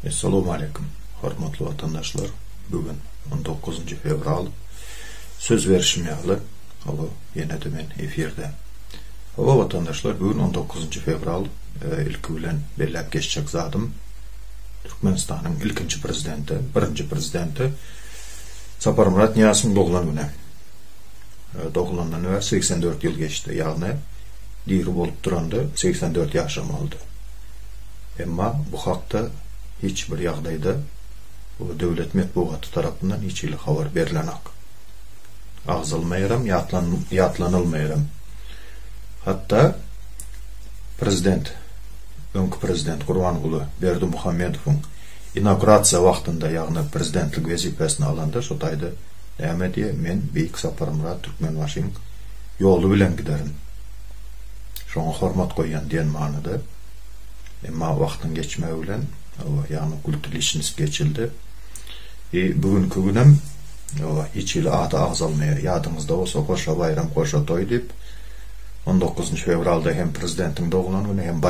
Assalamu alaikum, hormatly vatandaşlar. Bugün 19 fevral. Söz verişmeyeli. Hava yine de men efirde. Hava vatandaşlar, bugün 19 fevral ilk bilen bellep geçecek zadım. Türkmenistan'ın ilkinci prezidenti, birinci prezidenti Saparmurat Niyaz'ın doğulan güne. Doğulandan över 84 yıl geçti. Yani diri bolup durandı 84 yaşam oldu. Ama bu hakta hiç bir yağdayda bu devlet metbuatı tarafından hiç ile haber verilenak. Ağzılmayırım, yatlanılmayırım. Hatta önkü prezident Kurbanqulu Berdimuhamedov'un inaugurasiya vaxtında yani prezidentlik vazifesini alanda şotaydı. Näme diye men Beyik Saparmurat Türkmenbaşynyň yolu bilen giderim. Şoňa hormat koýan diýen manyda. Emma wagtyň geçmegi bilen yani kulturleşiniz geçildi. Bugünkü günem hiç ile adı ağzalmaya yadımızda olsa koşa bayram koşa toy deyip 19 fevralda hem prezidentin doğulan günü hem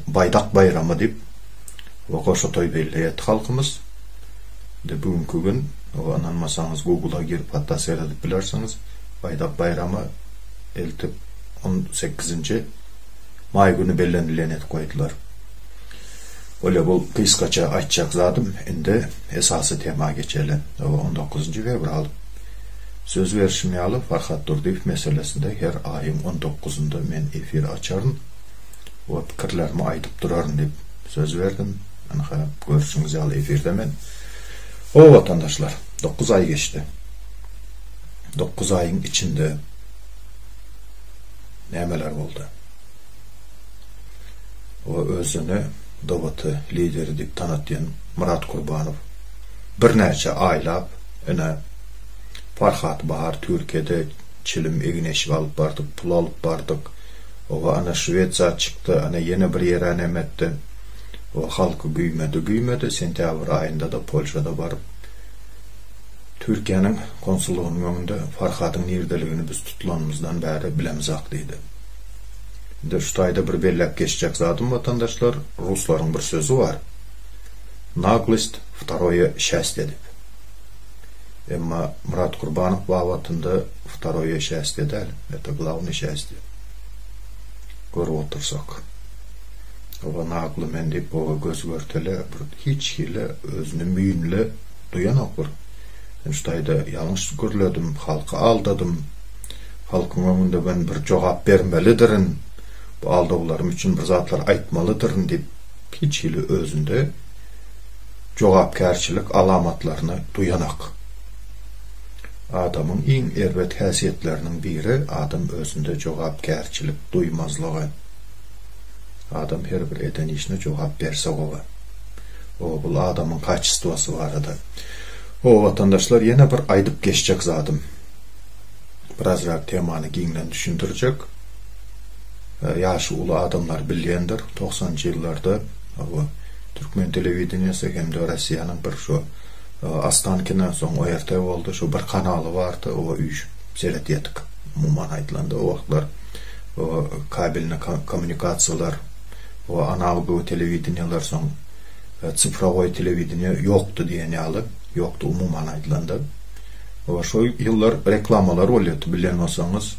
baydak bayramı deyip koşa toy belli halkımız. Bugünkü gün ananmasanız Google'a girip hatta seyredip bilersiniz baydak bayramı eltip 18. may günü bellenilen et koydular. Öyle bu kıskaça açacak zadım. Indi esası tema geçelim. 19. fevral. Söz verişmeyeli Farhat Durdiyev meselesinde her ayın 19'unda men efir açarım. O fikirlerimi aytıp durarım deyip söz verdim. Görüşünüz yalı efirde men. O vatandaşlar 9 ay geçti. 9 ayın içinde nemeler oldu. O özünü Dowatı lideri dip tanıtýan Murat Kurbanov bir näçe aýlap öne Farhat bahar Türkiýede çilim egneşip alıp bardyk, pul alıp bardyk. O ana Şweýça çykdy, ana ýene bir ýere nemetdi. O halky güýmedi. Sentýabr aýynda da Polşada baryp Türkiýanyň konsullugynyň öňünde Farhatyň nerdeligini biz tutulanymyzdan bäri bilemizak diýdi. Şu ayda bir bellep geçecek zaten vatandaşlar, Rusların bir sözü var. Naglist второе счастье edip. Emma Murat Kurbanov vavatında второе счастье değil, это главное счастье. Görüp otursak. O naglı men deyip o göz görtele hiç hile özünü müyünle duyan okur. Şu ayda yanlış görledim, halkı aldadım. Halkın önünde ben bir cevap vermelidirin. Bu aldığlarım için bir zatlar aýtmalydyr deyip hiç ile özünde jogapkärçilik alamatlaryny duyanak. Adamın iň erbet häsiýetleriniň biri adam özünde jogapkärçilik duymazlygy. Adam her bir eden işine jogap berse gowy. O bu adamın kaç situasy barada. O vatandaşlar ýene bir aýdyp geçecek zatym. Birazrak temany giňden düşündirjek. Yaşı ulu adamlar bilýändir. 90-njy ýyllarda Türkmen telewizionyasy hem de Rossiýanyň bir şu Astankyna soň ORT boldy. Şu bir kanaly bardy. O üç seyretýärdik. Umuman aýtlanda o wagtlar kabelne kommunikasiýalar, o analog telewizionlar soň sifrowy telewizionýa ýokdy diýen ýaly. Ýokdy umuman aýtlanda. O şu ýyllar reklamalar bolýardy bilen bolsaňyz.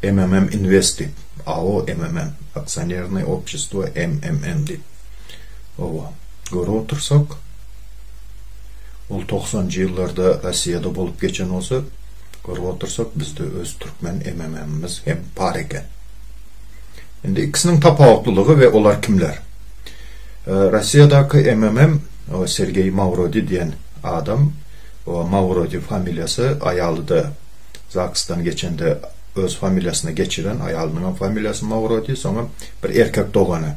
MMM Invest, АО МММ, акционерное общество МММ deyip. Ova, görüp otursak, ol 90-njy ýyllarda Rossiýada bolup geçen olsa, görüp otursak bizde öz Türkmen MMM'imiz hem par eken. Endi ikisiniň tapawutlylygy we olar kimler? Rossiýadaky MMM, o Sergey Mavrodi diýen adam, o Mavrodi familiýasy aýalyda Zakistan geçende öz familiýasyna geçiren aýalynyň familiýasy Mavrodi, soňra bir erkek dogany.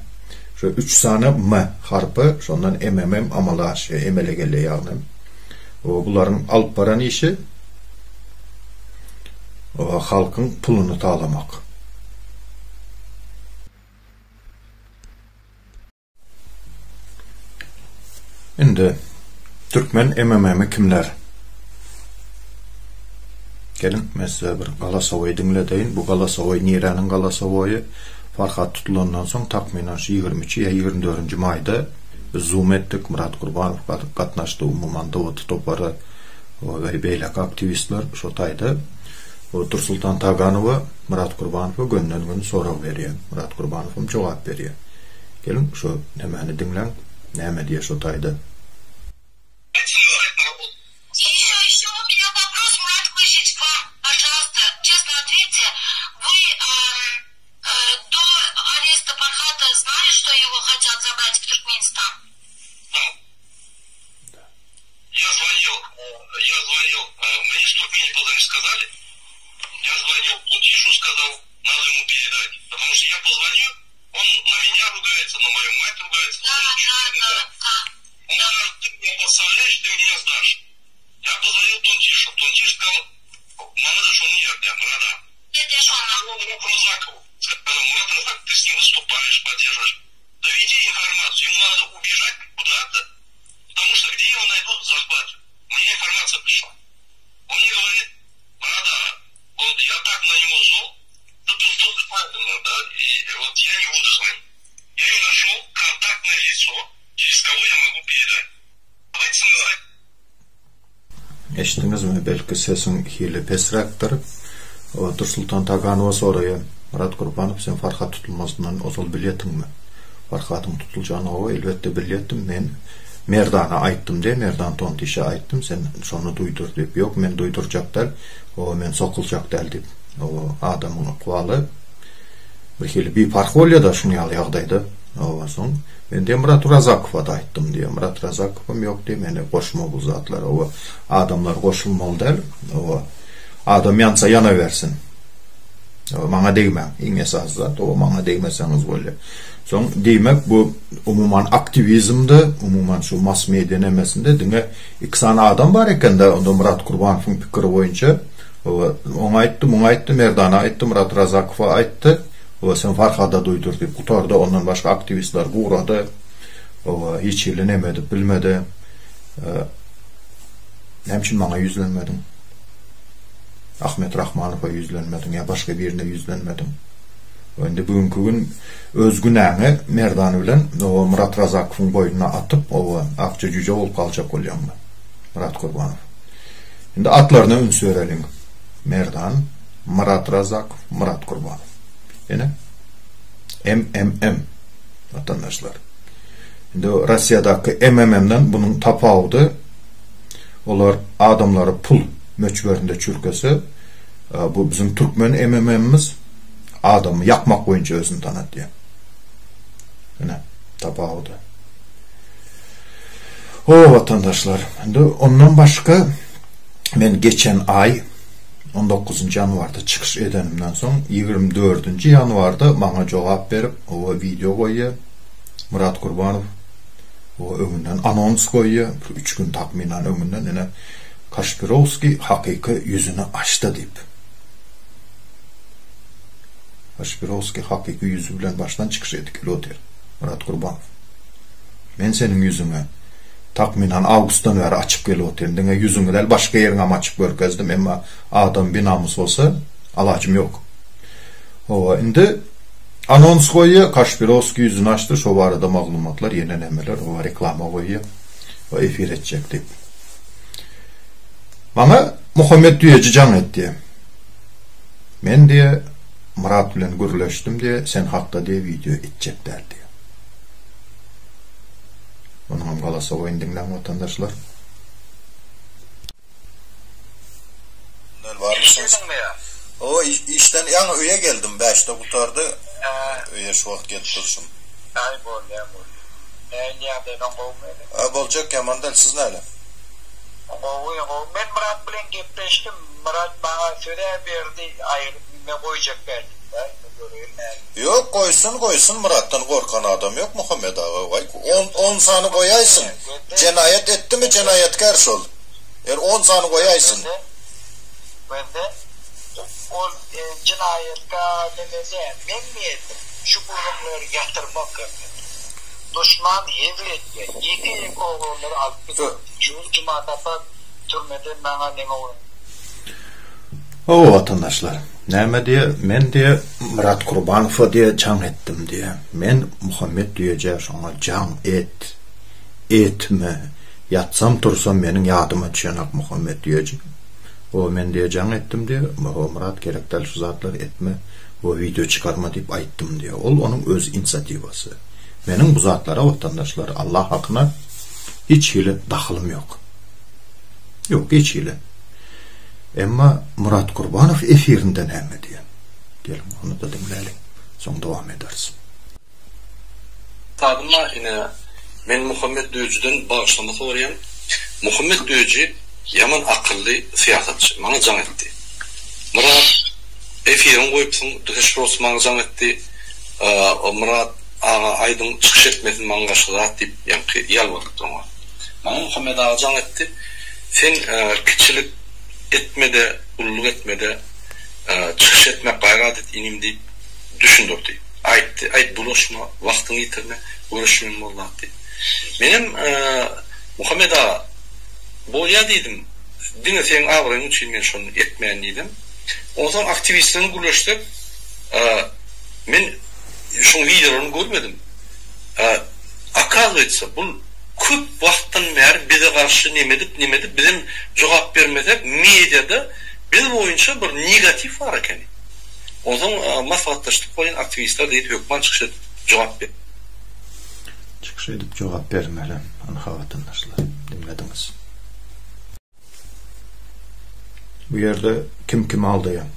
Şu 3 sany M harpy, şondan MMM amalaşy, emelegelle ýagny. O bularyň alyp baran işi o halkyň puluny taýlamak. Indi Türkmen MMM kimler? Gelin mesela bir Galasawoy dinledeyin. Bu Galasawoy Niran'ın Galasawoy'u Farhat tutulandan soň takminan 23 ýa 24 maýda zoom ettik. Murat Kurbanov katnaştı umumanda o topara ve beylek aktivistler şotaydı. O Tursultan Taganova Murat Kurbanov'a gönden gün soru veriyor. Murat Kurbanov'um cevap veriyor. Gelin şu nemeni dinlen. Neme diye şotaydı. Я звонил Тончишу, сказал, надо ему передать. Потому что я позвонил, он на меня ругается, на мою мать ругается. Он говорит, ты меня подставляешь, ты меня сдашь. Я позвонил Тончишу. Тончиш сказал, Мамада Шумнер, я продам. Он вопрос Закову. Сказал, Мурат Разак, ты с ним выступаешь, поддерживаешь. Доведи информацию, ему надо убежать куда-то, потому что где его найдут, захватят. Мне информация пришла. Он мне говорит, Мурада, вот я так на него зол, да тут правильно, да, и вот я не буду звонить. Я и нашел контактное лицо, через кого я могу передать. Давайте сказать. Eşitiniz mi? Belki sesin hile pesraktır. O Tursultan Taganova soruyor. Murat Kurbanov, sen Farhat tutulmasından ozal biletin mi? Farhat'ın tutulacağını o elbette biletim. Ben Merdan'a ayttım diye, Merdan Tontiş'e ayttım. Sen şonu duydur deyip, yok men duyduracak del, o men sokulacak del deyip. O adamın kualı bir fark oluyor da şunu yağdaydı. O son ben de Murat Razakov'a da ayttım diye. Murat Razakov'um yok diye meni koşma bu zatlar. O adamlar koşulmalı der. O adam yansa yana versin. O bana değme. En esas zat. O bana değmeseniz böyle. Son demek bu umuman aktivizmde, umuman şu mass medya denemesinde dine iki tane adam var eken de onda Murat Kurbanov'un fikri boyunca ona ayttı, Merdan'a ayttı, Murat Razakov'a ayttı. O sen Farhat'a duydur deyip kutarda ondan başka aktivistler uğradı. O hiç ilenemedi, bilmedi. Hemçin bana yüzlenmedim. Ahmet Rahmanov'a yüzlenmedim ya başka birine yüzlenmedim. Önde bugünkü gün öz günahını Merdan bilen o Murat Razakov'un boynuna atıp o akça cüce ol kalacak oluyor mu? Murat Kurbanov. Şimdi atlarına ün söyleyelim. Merdan, Murat Razakov, Murat Kurbanov. Yine MMM vatandaşlar. Şimdi Rusya'daki MMM'den bunun tapağıdı. Onlar adamları pul möçberinde çürkesi. Bu bizim Türkmen MMM'imiz adamı yakmak boyunca özünü tanıt diye. Yine tapağıdı. O vatandaşlar. Şimdi ondan başka ben geçen ay 19 yanvarda çıkış edenimden sonra 24 yanvarda bana cevap verip o video koyuyor. Murat Kurbanov o önünden anons koyuyor. 3 gün takminen önünden yine Kaşpirovski hakiki yüzünü açtı deyip. Kaşpirovski hakiki yüzü bilen baştan çıkış edik. Murat Kurbanov. Ben senin yüzünü takminen Ağustos'tan beri açıp geliyotir. Dine yüzünü del başka yerine açıp görkezdim. Ama adam bir namus olsa alacım yok. O indi anons koyuyor. Kaşpirovski yüzünü açtı. Şu arada maglumatlar, yenilemeler. O reklama koyuyor. O efir edecek deyip. Bana Muhammed Düyeci can etti. Ben diye Murat ile gürleştim diye sen hakta diye video edecekler diye. Onun galasa oyun dinlen vatandaşlar. Var mısınız? O işten yani öye geldim 5'te kurtardı. Öye şu vakit gelip dursun. Ay bol. Ne yaptın o? Bolacak Kemal'den siz neyle? Ben Murat bilen gepleştim. Murat bana söyle verdi, ayırıp ne koyacak verdi. Yok koysun Murat'tan korkan adam yok Muhammed Ağa. 10 sanı koyaysın. Cenayet etti mi cenayetkar sol. 10 sanı koyaysın. Ben de o cinayetkar demeyeceğim. Ben mi ettim? Şu kurumları yatırmak. Düşman evletti. 2 oğulları alıp şu cumatapa türmeden bana ne olur? O vatandaşlar. Neme diye, men diye Murat Kurbanov'a diye can ettim diye. Men Muhammed diyeceğim ona can et. etme. Yatsam tursam menin yadıma düşen Ak Muhammed diyecek. O men diyeceğim ettim diye. Murat gerekli şu zatlar etme. O video çıkarma deyip ayttım diye. Onun öz inisiyativası. Menin bu zatlara vatandaşlar Allah hakkına hiç hile dahilım yok. Yok hiç hile. Ama Murat Kurbanov efirinden hem diye. Gelin onu da dinleyelim. Sonra devam ederiz. Tadımla yine men Muhammed Döyücü'den bağışlaması uğrayan Muhammed Döyücü yaman akıllı siyasetçi. Bana can etti. Murat efirin koyupsun, teşekkür olsun bana can etti. Murat aydın çıkış etmesin bana karşıda deyip yalvarıp durma. Bana Muhammed ağa can etti. Sen küçülük etmede, ulluk etmede çıkış etmek gayret et inim deyip düşündürdü. Ayt bulaşma, vaktini yitirme, uğraşmayın vallahi deyip. Benim Muhammed ağa boya dedim. Dine senin ağırın için ben şunu etmeyen dedim. O zaman aktivistlerini güleştirip ben şunu videolarını görmedim. Akal etse bu köp vaktan beri bize karşı nemedip bizim cevap vermesek medyada bir boyunca bir negatif var eken. O zaman maslahatlaştık koyun aktivistler deyip hükman çıkış edip cevap ver. Çıkış edip cevap vermeli. Anha vatandaşlar dinlediniz. Bu yerde kim aldayım?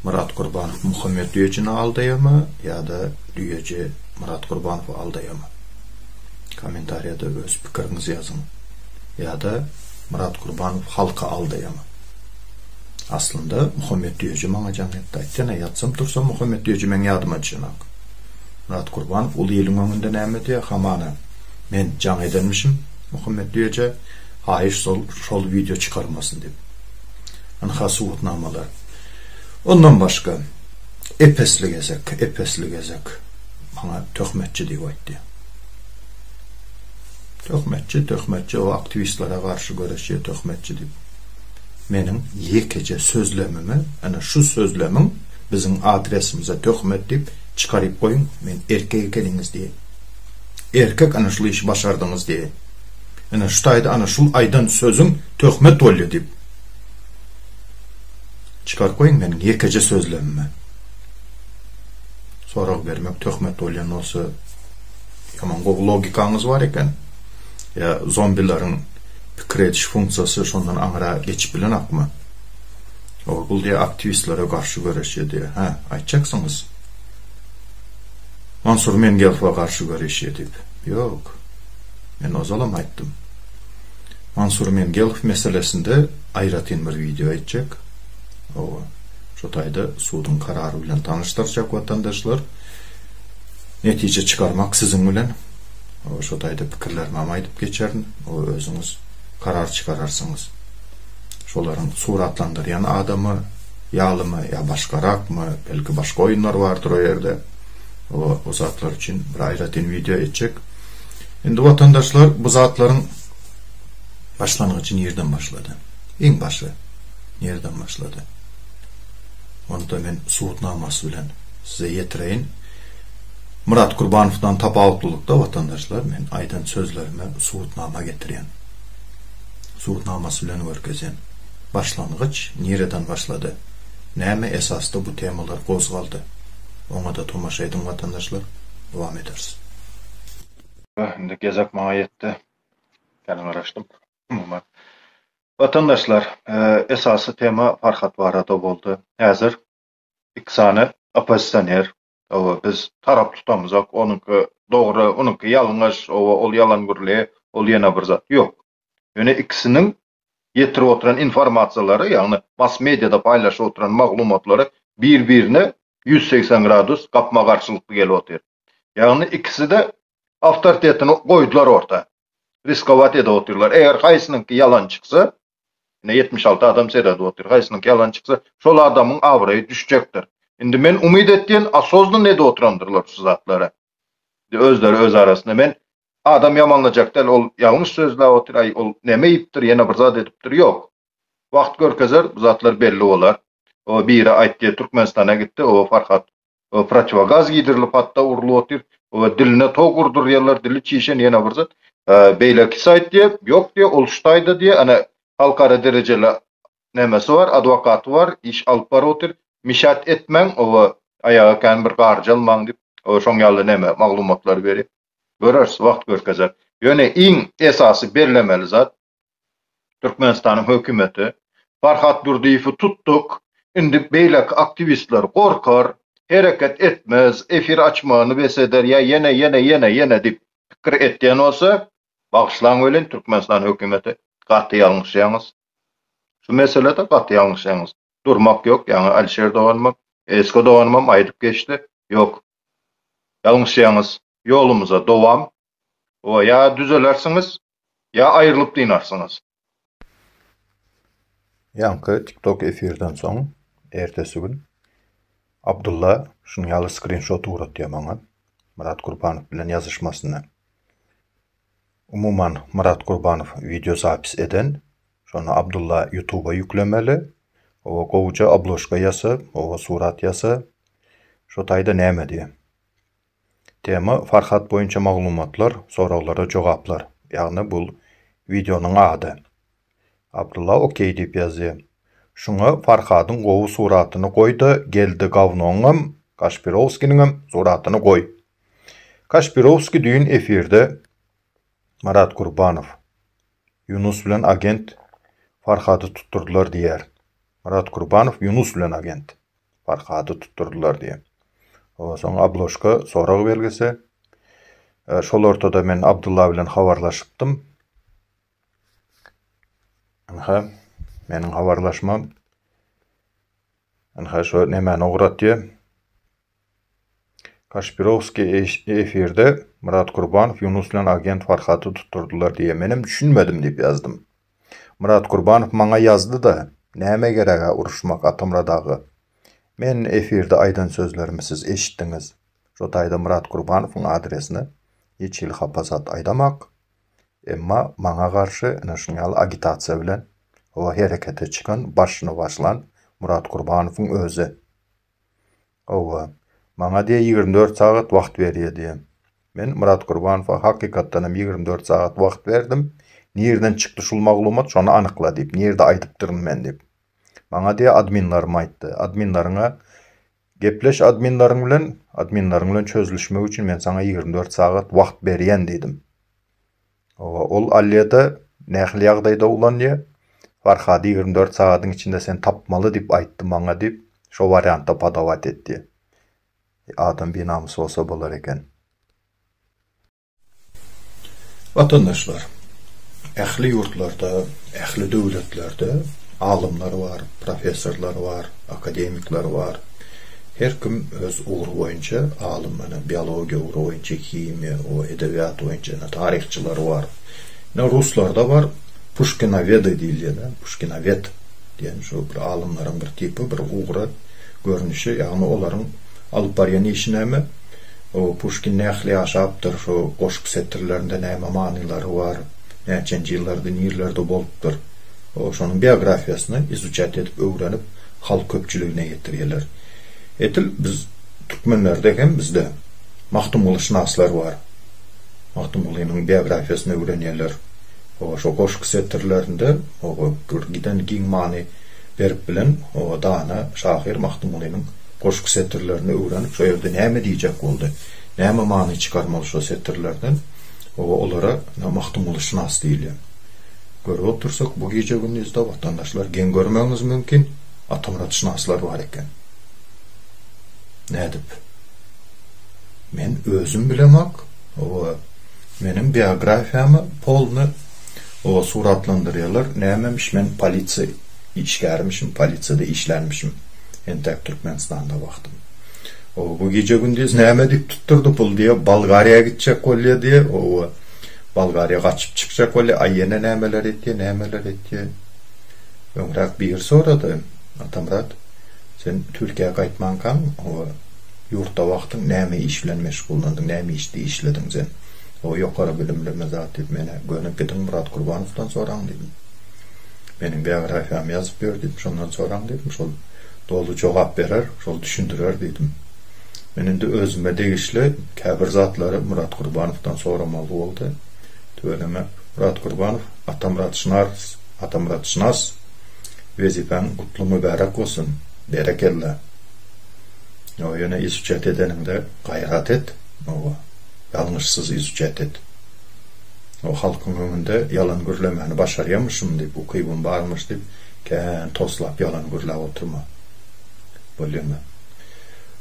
Murat Kurbanov Muhammed Döyücü'nü aldayımı ya da Döyücü Murat Kurbanov'u aldayımı? Komentariyada öz fikrinizi yazın. Ya da Murat Kurbanov halka aldayımı? Aslında Muhammed Döyücü bana can etti. Aytene yatsam tursam Muhammed Döyücü men yadıma çınak. Murat Kurbanov ulu ilin önünde näme diye hamana men can edenmişim Muhammed Döyücü hayır sol video çıkarmasın deyip. Anha suğutnamalar. Ondan başka epesli gezek bana töhmetçi diye aytdı. Töhmetçi o aktivistlere karşı görüşüyor töhmetçi deyip. Menin yekece sözlemimi, ana şu sözlemin bizim adresimize töhmet deyip çıkarıp koyun. Men erkek ekeliniz diye. Erkek ana şu işi başardınız diye. Ana şu tayda ana şu aydan sözün töhmet oluyor deyip. Çıkar koyun benim yekece sözlemimi. Sonra vermek töhmet oluyor olsa yaman logikanız var eken. Ya zombilerin fikir ediş funksiyası şondan ağıra geçip bilen akma. O bu diye aktivistlere karşı görüşüyor diye. Aytacaksınız. Mansur Mengelf'e karşı görüşüyor deyip. Yok. Ben o zaman ayttım. Mansur Mengelf meselesinde ayratin bir video aytacak. O şu tayda suudun kararı bilen tanıştıracak vatandaşlar. Netice çıkarmak sizin bilen. O şu tayda fikirlerimi aytıp geçerin. O özünüz karar çıkararsınız. Şoların suratlandıryan adamı yağlı mı ya başkarak mı belki başka oyunlar vardır o yerde. O zatlar için bir ayratin video edecek. Şimdi vatandaşlar bu zatların başlangıcı nereden başladı? En başı nereden başladı? Onu da ben suğutnaması bilen size yetireyim. Murat Kurbanov'dan tapavuklulikta vatandaşlar men aydan sözlerime suğutnama getiriyen. Suğutnaması bilen örkezen. Başlangıç nereden başladı? Näme esasda bu temalar qozgaldı? Ona da tomaşa edin vatandaşlar. Devam ederiz. Şimdi gezek mahiyette kendim araştım. Vatandaşlar esası tema Farhat Varada oldu. Hazır ikisane opozisyoner biz taraf tutamızak onunki doğru onunki yalınız ol yalan gürle ol yana bir zat yok. Yani ikisinin yetirip oturan informasiyaları yani mass medyada paylaşıp oturan maglumatları birbirine 180 gradus kapma karşılıklı gelip oturuyor. Yani ikisi de avtoritetini koydular orta. Riskovat edip oturuyorlar. Eğer kaysınınki yalan çıksa 76 adam serada oturuyor. Kaysınınki yalan çıksa şol adamın avrayı düşecektir. Şimdi ben umid ettiğin asozlu ne de oturandırlar şu zatlara. Özleri öz arasında ben adam yamanlayacaklar ol yanlış sözler oturay ol nemeyiptir yana bir zat ediptir yok. Vakt görkezer bu zatlar belli olar. O biri aytdı Türkmenistan'a gitti o Farhat o protivagaz giydirilip hatta urulu otur. O diline togurdur yerler, dili çişen yana bir zat. Beyleki sayt diye, yok diye, oluştaydı diye, ana halkara dereceli nemesi var, advokatı var, iş alıp barotur, mişat etmen, o ayağa kan bir garjalman dip, o şoň ýaly neme maglumatlar berip, görers, wagt görkezer. Ýöne iň esasy bellemeli zat, Türkmenistanyň hökümeti, Farhat Durdiýewi tuttuk, indi beýlek aktivistler gorkar, hereket etmez, efir açmağını beseder, ya yene dip pikir etdiýän olsa, bagşlaň ölen Türkmenistan hökümeti gaty ýalňyşýaňyz. Şu meselede gaty ýalňyşýaňyz. Durmak yok, yani Alişer Doğanmam, Esko Doğanmam aýdyp geçdi. Yok. Ýalňyşýaňyz. Ýolumuza dowam. O ya düzelersiňiz, ya aýrylyp dynarsyňyz. Yankı TikTok efirden soň ertesi gün Abdullah şunu ýaly screenshot uratdy maňa. Murat Gurbanow bilen ýazyşmasyny. Umuman Murat Gurbanow video zapis eden, şonu Abdullah YouTube'a yüklemeli. O gowuja abloşka ýasa, o surat ýasa. Şo taýda näme diýe? Tema Farhat boýunça maglumatlar, soraglara jogaplar. Ýagny bul videonyň ady. Abdullah okey diýip ýazdy. Şuňa Farhadyň gowy suratyny goýdy, geldi gawnoňam, Kaşpirovskiňem suratyny goý. Kaşpirovski düýün efirde Murat Gurbanow, Yunus bilen agent Farhady tutturdular diýär. Murat Gurbanow, Yunus bilen agent Farhady tutturdular diýär. O soň abloşka sorag belgisi. Şol ortada men Abdullah bilen habarlaşypdym. Aha, meniň habarlaşmam. Aha şo nämeni ogratdy. Kaşpirovski efirde Murat Gurbanow, Yunus bilen agent Farhady tutturdular diýe menim düşünmedim diýip ýazdym. Murat Gurbanow maňa ýazdy da, näme gerek uruşmak Atamradagy. Men efirde aýdan sözlerimi siz eşitdiňiz. Şo taýda Murat Gurbanowyň adresini hiç ýyl hapasat aýdamak, emma maňa garşy naşyonal agitasiýa bilen o herekete çykan, başyny başlan Murat Gurbanowyň özü. O maňa diýe 24 saat wagt berýär. Men Murat Gurbanowa hakykatdan 24 saat wagt berdim. Nerden çykdy şol maglumat, şonu anykla diýip, nerde aýdypdyryn men diýip. Maňa diýe adminlaryma aýtdy. Adminlaryňa gepleş adminlaryň bilen çözülüşmek üçin men saňa 24 saat wagt berýän diýdim. Ol allyada nähili ýagdaýda ulanýa, Farhady 24 saatyň içinde sen tapmaly diýip aýtdy maňa diýip, şo variantda padawat etdi. Adam binamys bolsa bolar eken. Vatandaşlar, ähli ýurtlarda, ähli döwletlerde alımlar var, professorlar var, akademikler var. Her kim öz uğru boyunca alımını, biologiya uğru boyunca, kimya, o edebiyat boyunca, tarihçiler var. Ruslarda var, Pushkinaved diýilýär. Pushkinaved diýen şu bir alımlaryň bir tipi, bir uğra görnüşi, ýagny olaryň alyp barýan işi näme? O Pushkin nähili ýaşapdyr, şu goşuk setirlerinde näme manylary var, näçenji ýyllarda, nirlerde bolupdyr. O şonuň biografiýasyny izuçat edip öwrenip halk köpçüligine getirýärler. Etil biz Türkmenlerde hem bizde Mahtumul şynaslar var. Mahtumul'yň biografiýasyny öwrenýärler. O şo goşuk setirlerinde o giden giň many berip bilen o dana şahyr Mahtumul'yň goşuk setirlerini öwrenip şo ýerde näme diýjek boldy, näme many çykarmaly şo setirlerden, olara Mahtumul şynas diýilýär. Görüp otursak bu gece gündüzde vatandaşlar gen görmemiz mümkin, Atamrat şynaslar var eken. Nädip? Men özüm bilemek, o menin biografiýamy polny o suratlandyrýarlar. Nämemiş men polisiýa işgärmişim, polisiýada işlenmişim. Entek Türkmenistan'da baktım. O bu gece gündüz näme dip tutturdu pul diye, Bolgariýa gitjek bolýar diye, o Bolgariýa gaçyp çykjak bolýar, aýyna nämeler etdi. Öňrek bir sorady. Atamrat, sen Türkiýe'ye gaýtmankaň, o ýurtda wagtyň näme iş bilen meşgullandyň, näme işdi işlediň sen? O ýokary bilimli zat diýip mene gönüp gidin Murat Gurbanowdan soraň diýdim. Meniň biografiýamy ýazyp berdim, şondan soraň diýdim, şol dolu jogap berer, şol düşündürer diýdim. Menin de özüme degişli käbir zatları Murat Qurbanov'dan soramalı oldu. Tööleme Murat Qurbanov, Atamurat Şınas, vezifen kutlu mübarek olsun, berekella. O yana izucet edeninde gayrat et, o yanlışsız izucet et. O halkın önünde yalan gürlemeni başarıyamışım deyip, o kıybın varmış deyip, ken toslap yalan gürle oturma. Bölümü.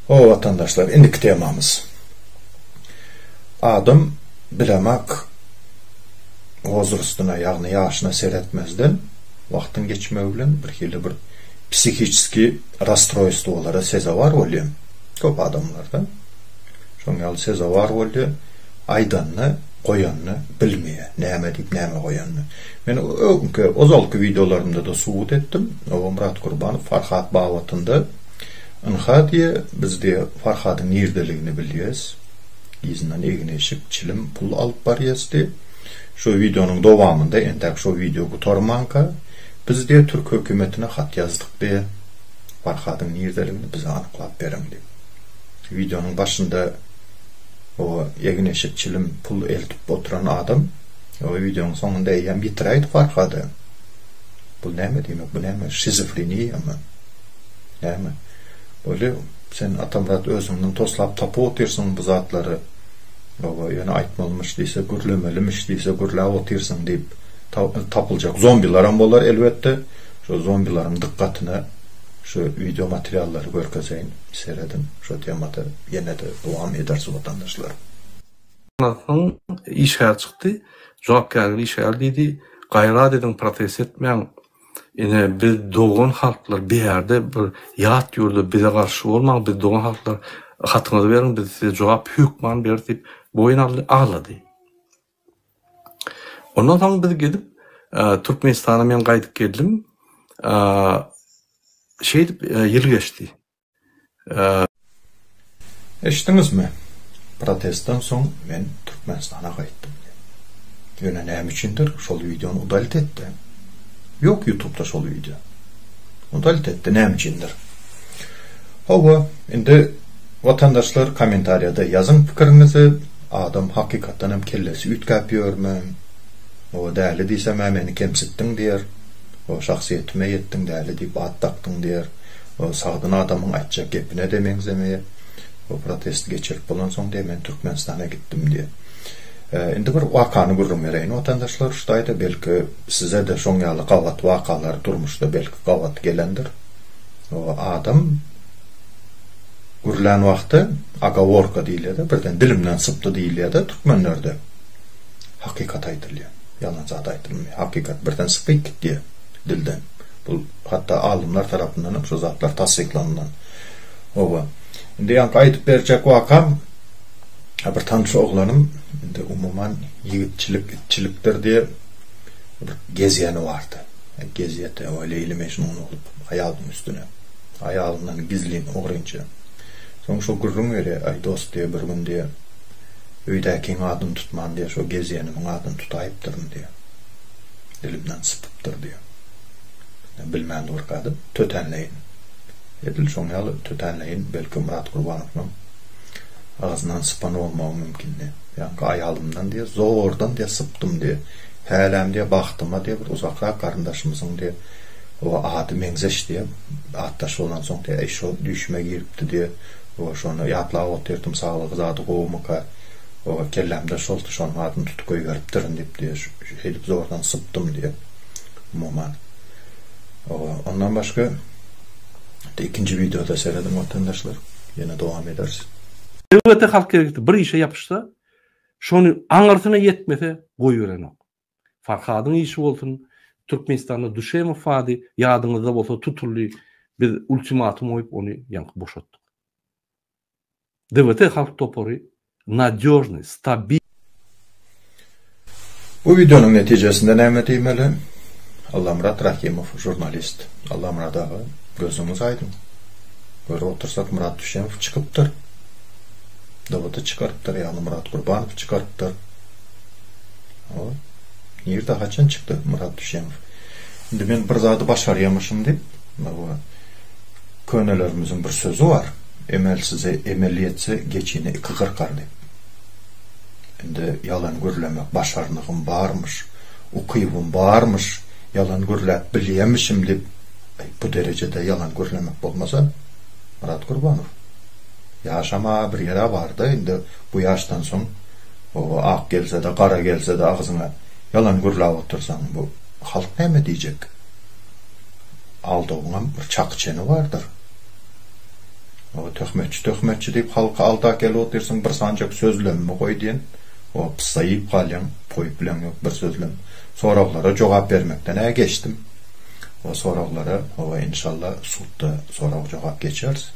O vatandaşlar, indiki temamız. Adam bilemek hozur üstüne, yani yaşına seyretmezden, vaktin geçmeğiyle bir psikiski rastroystolara sezavar oluyor. Köp adamlarda. Şoňaly sezavar oluyor. Aydanını, koyanını bilmeye. Näme deyip näme koyanını. Men ozalky videolarımda da subut ettim. O Murat Qurbanov Farhat Bavatında ınha diye biz de Farhat'ın nerdeligini biliyoruz. Izinden egneşip çilim pul alıp barýas diye. Şu videonun dowamında entek şu video gutarmanka biz de Türk hökümetine hat yazdık diye Farhat'ın nerdeligini bize anyklap berin diye. Videonun başında o egneşip çilim pul eltip oturan adam o videonun sonunda eýen bitireydi Farhat'ı. Bu näme demek? Bu näme? Şizofreni ama. Näme? Böyle sen Atamurat özünden toslap tapı otursun bu zatları. O yani aytmalmış deyse, gürlemelimiş deyse, gürle otursun deyip tapılacak zombilerim bolar elbette. Şu zombilerin dikkatine şu video materyalları görkeseyin seyredin. Şu temada yine de devam ederse vatandaşlar. Anlatın işgal çıktı. Cevapkarlı işgal dedi. Gayrat edin protest etmeyen yine bir doğun halklar bir yerde bir yat yurdu bize karşı olmak bir doğun halklar hatını verin dedi size cevap hükman verdi boyun ağladı. Ondan sonra biz gidip Türkmenistan'a men qaydyp geldim. Yıl geçti. Eşitdiniz mi? Protesttan soň men Türkmenistan'a qaytdym. Ýöne näme üçindir? Şol videonu udalit etdi. Yok YouTube'da şol video. Udalit etdi näme üçindir? Hawa, indi vatandaşlar komentariyada yazın pikirinizi. Adam hakikaten hem kellesi ütkäpýörmü? O däli diýsem meni kemsitdiň diýer. O şahsiýetime ýetdiň däli diýip atdakdyň diýer. O sagdyn adamyň aýtjak gepine demeňzemeýe. O protest geçirip bolan soň da men Türkmenistan'a gittim diye. Indi bir wakany görürüm bereýin vatandaşlar şuýda belki size de şoňaly gawat wakalar durmuşda belki gawat gelendir. O adam gürlen wagty agaworka diýilýär, birden dilimden sypdy diýilýär türkmenlerde. Hakikat aýdylýar. Yalan zat aýdylmýar. Hakikat birden sypyp gitdi dilden. Bu hatta alımlar tarapyndan şu zatlar tasdiklanan. Oba. Indi ýa aýdyp berjek wakam bir tanış oglanım indi umuman yigitçilikdir diye bir gezýäni vardı. Gezýete öyle ilmeşin onu olup ayağının üstüne. Ayağından gizlin oğrunca. Soň şu gurrun öyle ay dost diye bir gün diye öýdäkiň adyny tutman diye şu gezýäniň adyny tutaýypdyryn diye. Dilimden sıpıpdyr diye. Bilmän durkady tötenleýin. Edil şoňaly tötenleýin belki Murat Qurbanownyň ağzından sıpan olmağı mümkün diye. Yani ayalımdan diye, zordan diye sıptım diye. Hälem diye, baktıma diye, bir uzakrak karındaşımızın diye. O adı mengzeş diye, attaş olan son diye, eşo düşme giripti diye. O şonu yatlağa oturdum, sağlığı zadı kovmuka. O kellemde şoltu, şonun adını tutukoyu veriptirin deyip diye. Edip zordan sıptım diye. Muman. Ondan başka ikinci videoda seyredim vatandaşlar. Yine devam edersin. Devlete halk gerekti bir işe yapışsa şonu aňartyna yetmese goýuran ok. Farhadyň işi bolsun, Türkmenistan'a düşeme fady ýadyňyzda bolsa tutully bir ultimatum oýup onu ýanky boşatdyk. Devlete halk topory nadёжный, stabil. Bu videonun netijesinde näme diýmeli? Allamurat Rahimov, jurnalist. Allamurat ağa, gözüňiz aýdyn. Görüp otursak Murat Düşemow çykypdyr. Davut'u çıkarttır, yani Murat Qurbanov çıkarttır. O, nerede kaçan çıktı Murat Düşemow? Şimdi ben bir zatı başarıyamışım deyip, könelerimizin bir sözü var. emeliyetse geçini 2.40 ardı. Indi yalan görlemek başarınığım barmış, ukuyubum barmış, yalan görlep biliyemişim dip, bu derecede yalan görlemek olmasa, Murat Kurbanov. Yaşama bir yere vardı, indi bu yaştan son, o ak gelse de, kara gelse de ağzına yalan görlep otursan, bu halk ne mi diyecek? Aldığına bir çak çeni vardır. O töhmetçi deyip halka alda gel otursun, bir sancak sözlemi koy diyen, o pısayıp kalyan, koyup bilen yok bir sözlem. Soraklara cevap vermekten geçtim. O soraklara, o inşallah sudda sorak cevap geçeriz.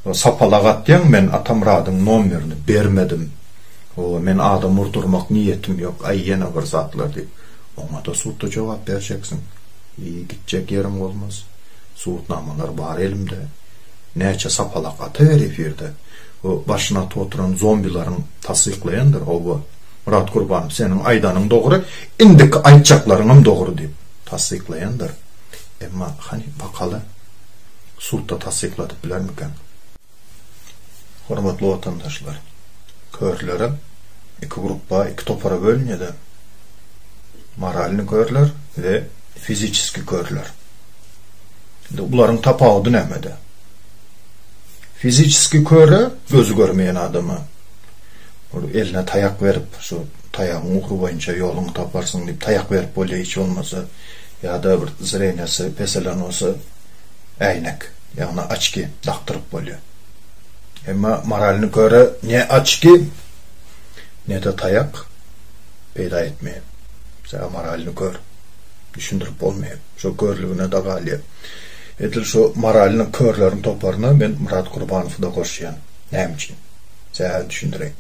O sapalagat diyen, men Atamrad'ın numerini vermedim. O men adam vurdurmak niyetim yok, ay yine bir zatlar deyip. Ona da sudda cevap vereceksin. İyi gidecek yerim olmaz. Suudnamalar var elimde. Neçe sapalak atıver efirde. O başına oturan zombilerin tasdiklayandır. O Murat Kurbanov senin aydanın doğru, indiki aytacaklarının doğru deyip tasdiklayandır. Ama hani bakalı sulta tasdikladı biler miken? Hormatly vatandaşlar, körlere iki gruppa, iki topara bölünýär. Moralny körler ve fiziski körler. Buların tapawudy nämede? Fiziski köre gözü görmeyen adamı eline tayak verip şu tayağın uğru boyunca yolunu taparsın deyip tayak verip bolya hiç olmasa ya da bir zreynesi peselanosu aynak yani açki daktırıp bolya. Ama moralini köre ne açki ne de tayak peyda etmeye. Sen moralini kör düşündürüp olmayayım. Şu körlüğüne da galiye. Etil şu moralini körlerin toparına ben Murat Kurbanov'da koşuyan. Neyim için? Sen düşündüreyim.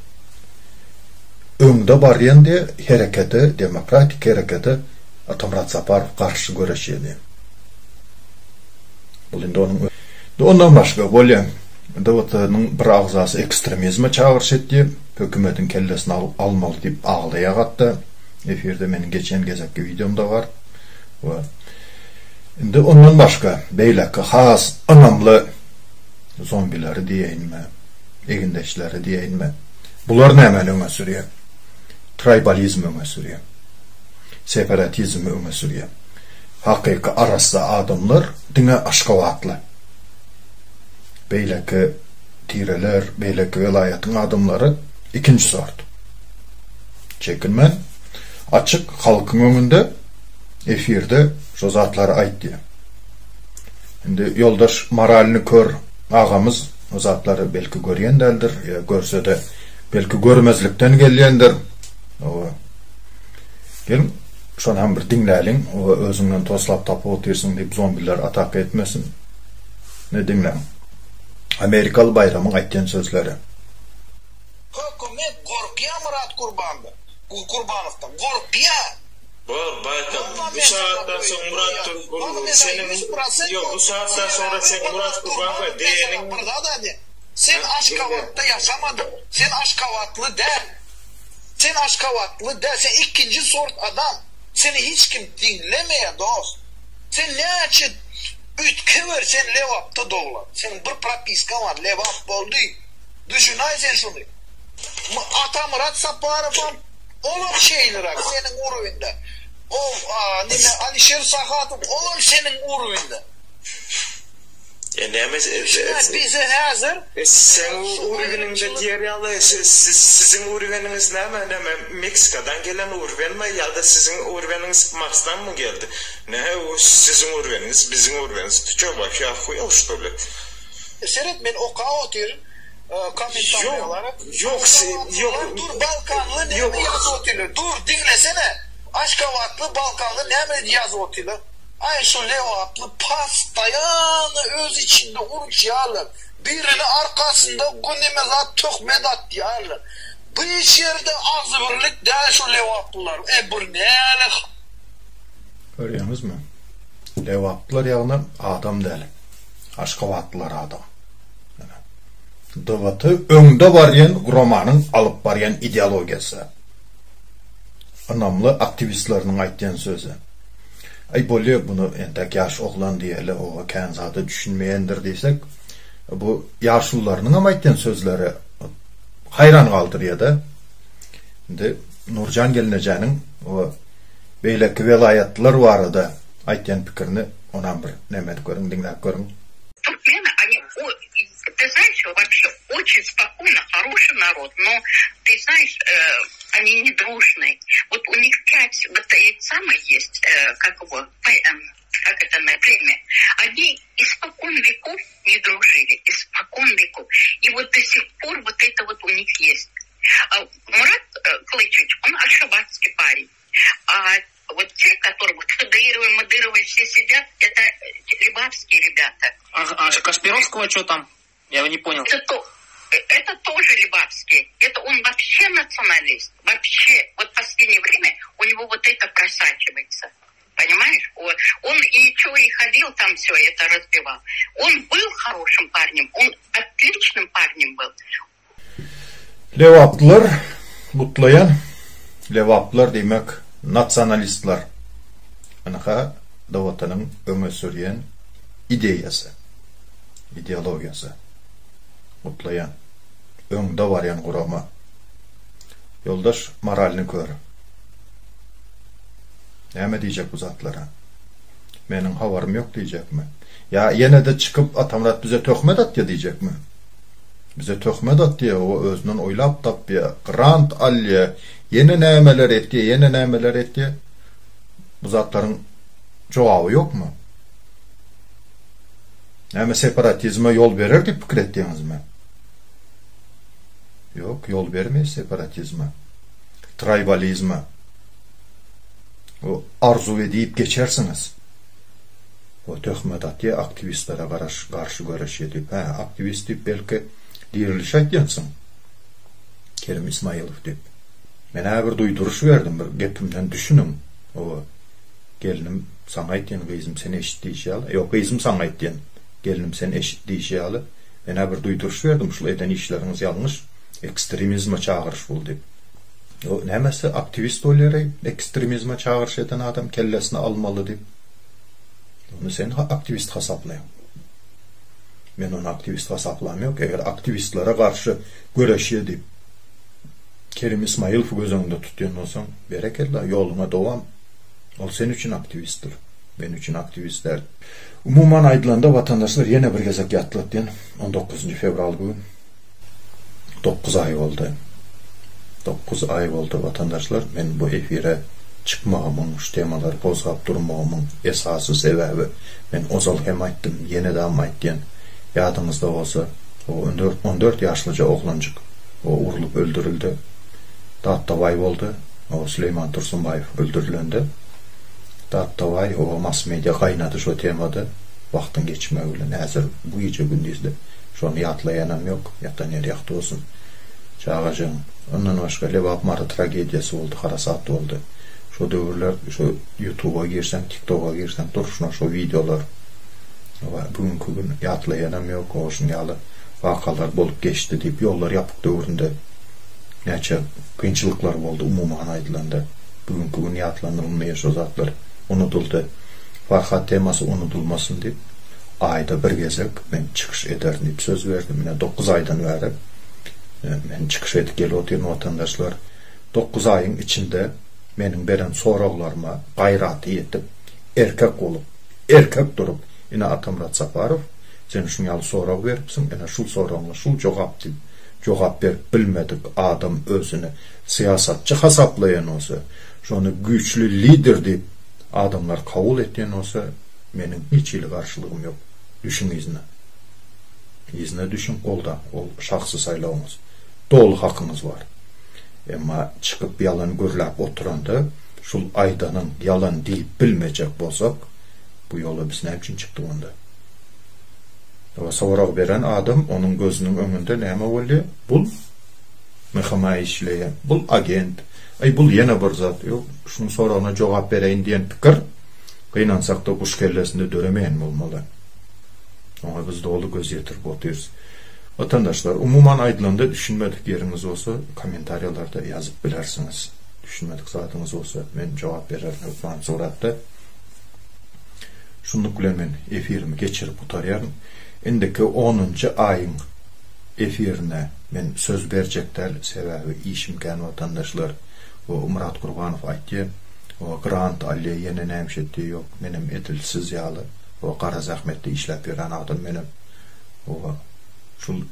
Öňde barýan de harekete, demokratik harekete Atamrat Saparov karşı göreşýärdi. Bu indi ondan başga bolýan Dawatanyň bir agzasy ekstremizme çağırış etdi. Hökümetin kellesini almaly diýip ağlaýa gatdy. Efirde meniň geçen gezekki videomda var. Indi ondan başga beýleki has anamly zombileri diýeýinmi, egindeşleri diýeýinmi? Bular näme öňe sürýär? Tribalizm öňe sürýär. Separatizm öňe sürýär. Hakyky arasda adamlar diňe aşkawatly. Beýleki tireler, beýleki welaýatyň adamlary ikinji sort. Çekinmen açık halkyň öňünde efirde şu zatlary aýtdy. Indi yoldaş moralini kör agamız o zatlary belki görýändir, ya görse de belki görmezlikten gelýändir. O gelin şonu hem bir dinläliň, o özüňden toslap tapyp otursun diýip zombiler atak etmesin. Ne dinläň? Amerikalı bayramyň aýtýan sözleri. Hökümet gorkýar Murat Kurbanovdan gorkýar. Bu saatten sonra Murat bu saatten sonra sen Murat Kurbanova diyenin sen Aşkavat'ta yaşamadın. Sen Aşkavatlı der. Sen ikinci sort adam. Seni hiç kim dinlemeye dost. Sen ne için ütke ver sen Levap'ta doğulan. Sen bir propiska var Levap oldu. Düşünay sen şunu. Murat Saparov'un olur şeyler senin uruvinde. O Alişer Sahatov olur senin uruvinde. Bize hazır. Sen urveninde diğer yalı sizin urveniniz ne Meksika'dan gelen urven mi ya da sizin urveniniz Mars'tan mı geldi? Ne o sizin urveniniz bizim urveniniz. Çok bak ya huyal что ли? Seret ben oka oturuyorum. Komentarlar olarak. Yok. Dur Balkanlı ne yaz oturuyor. Dur dinlesene. Aşkavatlı Balkanlı ne yaz oturuyor. Ay şu Levaplı pastayanı öz içinde uruçyarlar. Birini arkasında gündemezat töhmedat diyarlar. Bu iş yerde azvırlık değil şu Levaplılar. Bu neyle? Görüyorsunuz mu? Levaplılar yani adam değil. Aşkavatlılar adam. Dıvatı öňde barýan romanın alıp barýan ideologiyası. Anamlı aktivistlerinin aýtýan sözü. Ay bolýar bunu entek ýaş oglan diýeli o kän zady düşünmeýändir diýsek, bu yaşlılarının ama aytgan sözleri hayran kaldırıyor da. Şimdi Nurcan Gelineceğinin o beyleki velayetler var da aytgan fikrini onan bir nemet görün, dinlep görün. Туркмены, они, ты знаешь, вообще очень спокойно, хороший народ, но ты знаешь, они не дружные. Вот у них 5 вот эти самые есть, как его, как это на племя. Они испокон веков не дружили, испокон веков. И вот до сих пор вот это вот у них есть. Мурат Клычевич, он ашхабадский парень. А вот те, которые вот Хадырова, Мадырова все сидят, это либавские ребята. А Кашпировского что там? Я его не понял. Это тоже либавский. Это он вообще националист. Вообще, вот в последнее время у него вот это просачивается. Понимаешь? Он и что, и ходил там все это разбивал. Он был хорошим парнем. Он отличным парнем был. Levaplar mutlayan, levaplar demek nasionalistler. Anaka Davatanın öňe sürýän ideýasy, ideologiýasy. Mutlayan, öňde barýan gurama. Yoldaş moralini gör. Näme diýjek bu zatlara? Meniň habarym ýok diýjekmi? Ya ýene-de çykyp Atamrat bize töhmet atdy diýjekmi? Bize töhmet atdy, o özünden oýlap tapdy, grant alýa, ýene nämeler etdi, ýene nämeler etdi. Bu zatlaryň jogaby ýokmu? Näme separatizme yol berer diýip pikir etdiňizmi? Ýok, yol bermeýär separatizme, tribalizme. O arzu edip geçersiniz. O töhmet atdy aktivistlere karşı görüş edip, aktivist diýip belki diriliş aýtýansın. Kerim İsmailov diýip. Men bir duýduruş berdim, bir gepimden düşünün. O gelinim sana aýtýan gyzym seni eşitdiýşäl. Ýok, gyzym sana aýtýan. Gelinim seni eşitdiýşäl. Men bir duýduruş berdim, şol eden işleriniz ýalňyş, ekstremizme çağırış bol diýip. O nämesi aktivist bolýar, ekstremizme çağırış eden adam kellesini almaly diýip. Onu sen aktivist hasaplaýan. Men onu aktivist hasaplamyok. Eger aktivistlere karşı göreşi edip Kerim İsmailov gözüňde tutýan bolsaň, bereketli, ýoluna dowam. Ol sen üçin aktivistdir. Men üçin aktivistler. Umuman aýdylanda vatandaşlar ýene bir gezek ýatlatdy. 19 fevral günü 9 ay boldy. 9 ay boldy vatandaşlar. Men bu efire çıkmamın, şu temaları pozgap durmamın esası sebebi. Men ozal hem aýtdym, ýene de aýtdym. Ýadymyzda bolsa, o 14 ýaşlyca oglanjyk o urulup öldürüldü. Dattaway boldy. O Süleyman Tursunbayev öldürülendi. Dattaway o mass media gaýnady şu temada. Wagtyň geçmegi bilen häzir bu ýeje gündizde şonu ýatlaýanam ýok, ýatan ýer ýakty bolsun. Çağajaň. Ondan başga Lewap Mara tragediýasy boldy, harasat boldy. Şu döwürler, şu YouTube'a girsen, TikTok'a girsen, duruşuna şu videolar. Bugünkü gün ýatlaýanam ýok, oşun ýaly wakalar bolup geçdi diýip ýollar ýapyk döwüründe näçe kynçylyklar boldy umuman aýdylanda. Bugünkü gün ýatlanylmaýan şu zatlar unutuldy. Farhat temasy unutulmasyn diýip aýda bir gezek men çykyş ederdim diýip söz berdim. Mine 9 aýdan bäri men çykyş edip gelip oturýan vatandaşlar 9 aýyň içinde menin beren soraglarıma gaýraty ýetip erkek bolup, erkek durup ina Atamrat Saparov sen şunu ýaly sorag beripsiň, ina şul soragyna şul jogap diýip jogap berip bilmedik adam özüni siýasatçy hasaplayan olsa, şonu güçlü lider diýip adamlar kabul etýän olsa, menin hiç ýyly garşylygym ýok. Düşün izine. İzine düşün kolda, ol şahsy saýlawyňyz. Dolu hakyňyz var. Emma çıkıp yalan görläp oturanda şul aýdanyň yalan diýip bilmejek bolsak, bu ýola biz näme üçin çykdyk onda? O sorag beren adam onuň gözüniň öňünde näme boldy? Bul mehama işleýän, bul agent. Bul ýene bir zat. Ýok, şunu soragyna jogap bereýin diýen pikir gynansak da kuş kellesinde döremeýän bolmaly. Oňa biz dolu göz ýetirip oturýarys. Vatandaşlar, umuman aýdylanda düşünmedik ýeriniz olsa, kommentariýalarda ýazyp bilersiňiz. Düşünmedik zatyňyz olsa, men jogap bererim. Öpman soratda. şunluk bilen men efirimi geçirip utarýarym. Indiki 10-njy aýyň efirine men söz berjekler sebäbi işimken vatandaşlar o Murat Gurbanow aýtdy. O grant alýa ýene nämişetdi ýok menim edilsiz ýaly. O Qara zahmetli işläp beren adam menim. O şul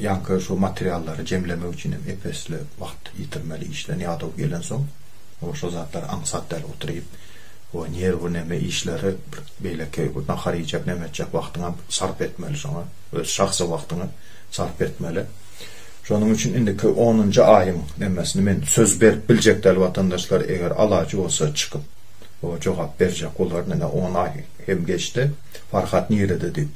yankı şu materialları cemlemek için epesli vakt yitirmeli işlerini ýadyp gelen soň o şu zatlar aňsatlar oturyp o niye bu neme işleri beýleki bu naharyjak nemetjak wagtyňa sarp etmeli şoňa öz şahsy wagtyňa sarp etmeli. Şonuň üçin indiki 10-njy aýyň nemesini men söz berip biljekler vatandaşlar eger alajy bolsa çykyp o jogap berjek bolar näme 10 ay hem geçti Farhat nirede dip.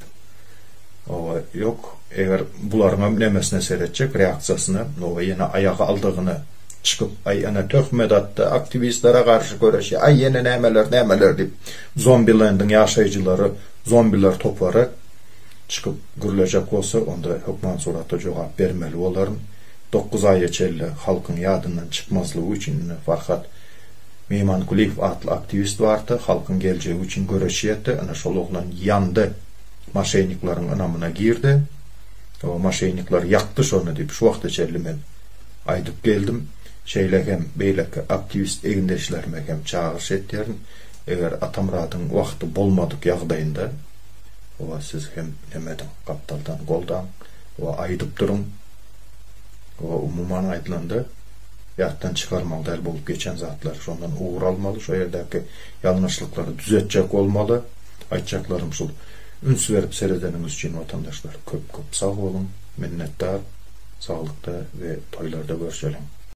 O yok eger bularga nemesine seretjek reaksiýasyny o ýene ayaga aldygyny çykyp ay ana töhmet atdy aktivistlere garşy göreşi ay ýene nämeler dip zombilandyň ýaşaýjylary zombiler toplary çykyp gürlejek bolsa onda hökman suratda jogap bermeli bolaryn 9 ay geçeli halkyň ýadyndan çykmaslygy üçin Farhat Meymankuliyev adlı aktivist vardı. Halkın geleceği için görüşüyeti. Ana şoluklan yandı. Maşenikların anamına girdi. O maşeniklar yaktı şonu deyip şu vakti içerli men aydıp geldim. Şeylekem beyleki aktivist egindeşlerime hem çağırış ettirin. Eğer Atamrad'ın vakti bolmadık ýagdaýynda o siz hem nemedin kaptaldan goldan o aydıp durun. O umuman aydılandı. Yattan çıkarmalı däl bolup geçen zatlar şondan uğur almalı, şu ýerdäki ýalňyşlykları düzetjek bolmaly. Aýtjaklarym şol. Üns berip seredeniňiz üçin vatandaşlar köp sag bolun, minnetdar, saglykda we toýlarda görüşelim.